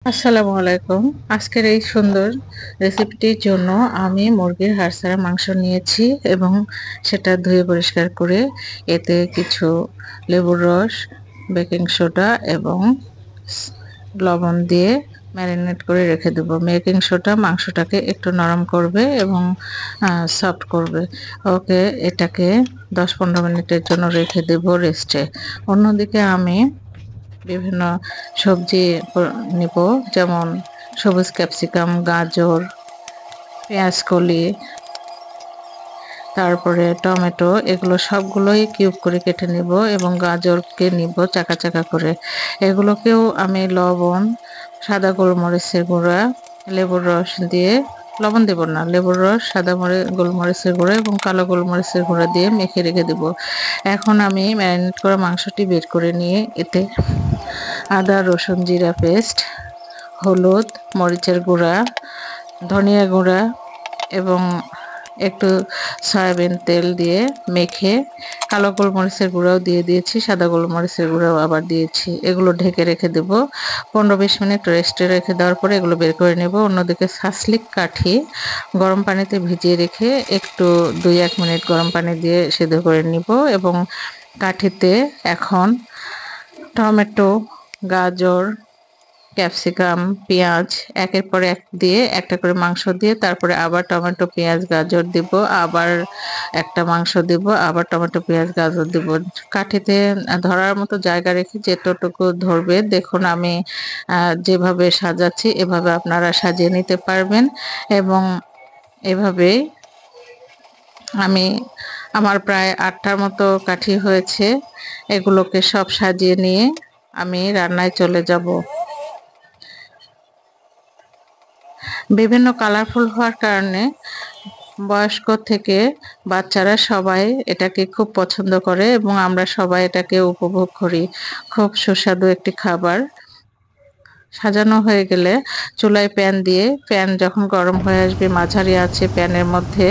আসসালামু আলাইকুম। আজকের এই সুন্দর রেসিপিটির জন্য আমি মুরগির হাড় ছাড়া মাংস নিয়েছি এবং সেটা ধুয়ে পরিষ্কার করে এতে কিছু লেবুর রস, বেকিং সোডা এবং স- লবণ দিয়ে ম্যারিনেট করে রেখে দেবো। বেকিং সোডা মাংসটাকে একটু নরম করবে এবং সফট করবে। ওকে, এটাকে 10-15 মিনিটের জন্য রেখে দেবো রেস্টে। অন্যদিকে আমি বিভিন্ন সবজি নিব, যেমন সবুজ ক্যাপসিকাম, গাজর, পেঁয়াজকলি, তারপরে টমেটো, এগুলো সবগুলোই কিউব করে কেটে নিব এবং গাজরকে নিব চাকা চাকা করে। এগুলোকেও আমি লবণ, সাদা গোলমরিচের গুঁড়া, লেবুর রস দিয়ে, লবণ দেব না, লেবুর রস, সাদা গোলমরিচের গুঁড়া এবং কালো গোলমরিচের গুঁড়া দিয়ে মেখে রেখে দেব। এখন আমি ম্যারিনেট করা মাংসটি বের করে নিয়ে এতে আদা, রসুন, জিরা পেস্ট, হলুদ, মরিচের গুঁড়া, ধনিয়া গুঁড়া এবং একটু সয়াবিন তেল দিয়ে মেখে কালো গোলমরিচের গুঁড়াও দিয়ে দিয়েছি, সাদা গোলমরিচের গুঁড়াও আবার দিয়েছি। এগুলো ঢেকে রেখে দেব। 15-20 মিনিট রেস্টে রেখে দেওয়ার পরে এগুলো বের করে নেব। অন্যদিকে সাসলিক কাঠি গরম পানিতে ভিজিয়ে রেখে একটু 2-1 মিনিট গরম পানি দিয়ে সিদ্ধ করে নিব এবং কাঠিতে এখন টমেটো, গাজর, ক্যাপসিকাম, পেঁয়াজ একের পর এক দিয়ে একটা করে মাংস দিয়ে তারপরে আবার টমেটো, পেঁয়াজ, গাজর দিব, আবার একটা মাংস দিব, আবার টমেটো, পেঁয়াজ, গাজর দিব। কাঠিতে ধরার মতো জায়গা রেখে যেতটুকু ধরবে, দেখুন আমি যেভাবে সাজাচ্ছি এভাবে আপনারা সাজিয়ে নিতে পারবেন এবং এভাবেই আমি আমার প্রায় 8টার মতো কাঠি হয়েছে। এগুলোকে সব সাজিয়ে নিয়ে আমি রান্নায় চলে যাব। বিভিন্ন কালারফুল হওয়ার কারণে বয়স্ক থেকে বাচ্চারা সবাই এটাকে খুব পছন্দ করে এবং আমরা সবাই এটাকে উপভোগ করি। খুব সুস্বাদু একটি খাবার। সাজানো হয়ে গেলে চুলায় প্যান দিয়ে, প্যান যখন গরম হয়ে আসবে, মাঝারি আছে প্যানের মধ্যে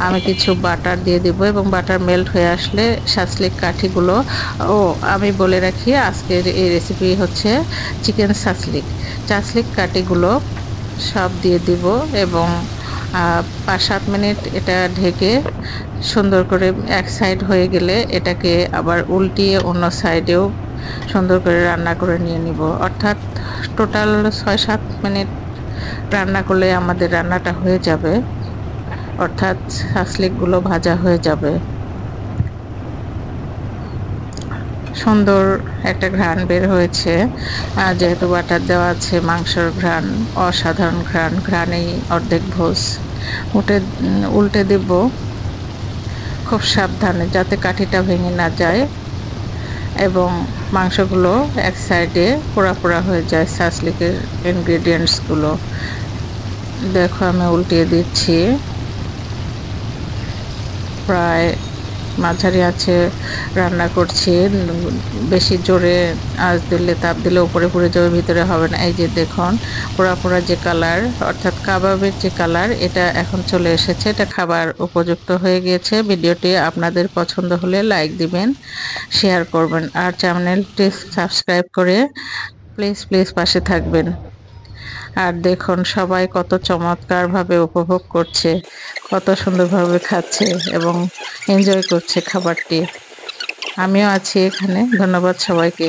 আমি কিছু বাটার দিয়ে দিব এবং বাটার মেল্ট হয়ে আসলে সাসলিক কাঠিগুলো, আমি বলে রাখি আজকের এই রেসিপি হচ্ছে চিকেন সাসলিক। সাসলিক কাঠিগুলো সব দিয়ে দিব এবং 5-7 মিনিট এটা ঢেকে সুন্দর করে এক সাইড হয়ে গেলে এটাকে আবার উল্টিয়ে অন্য সাইডেও সুন্দর করে রান্না করে নিয়ে নিব। অর্থাৎ টোটাল 6-7 মিনিট রান্না করলে আমাদের রান্নাটা হয়ে যাবে, অর্থাৎ সাসলিকগুলো ভাজা হয়ে যাবে। সুন্দর একটা ঘ্রাণ বের হয়েছে, যেহেতু বাটার দেওয়া আছে, মাংসের ঘ্রাণ অসাধারণ ঘ্রাণ, ঘ্রাণেই অর্ধেক ভোজ। উল্টে দিব খুব সাবধানে যাতে কাঠিটা ভেঙে না যায় এবং মাংসগুলো এক সাইডে পোড়া পোড়া হয়ে যায়। সাসলিকের ইনগ্রেডিয়েন্টসগুলো দেখো আমি উল্টিয়ে দিচ্ছি। প্রায় মাঝারি আছে রান্না করছি, বেশি জোরে আঁচ দিলে, তাপ দিলে উপরে পুড়ে যাবে, ভিতরে হবে না। এই যে দেখুন পোড়া পোড়া যে কালার, অর্থাৎ কাবাবের যে কালার, এটা এখন চলে এসেছে। এটা খাবার উপযুক্ত হয়ে গিয়েছে। ভিডিওটি আপনাদের পছন্দ হলে লাইক দিবেন, শেয়ার করবেন আর চ্যানেলটি সাবস্ক্রাইব করে প্লিজ প্লিজ পাশে থাকবেন। আর দেখুন সবাই কত চমৎকারভাবে উপভোগ করছে, কত সুন্দরভাবে খাচ্ছে এবং এনজয় করছে খাবারটি। আমিও আছি এখানে। ধন্যবাদ সবাইকে।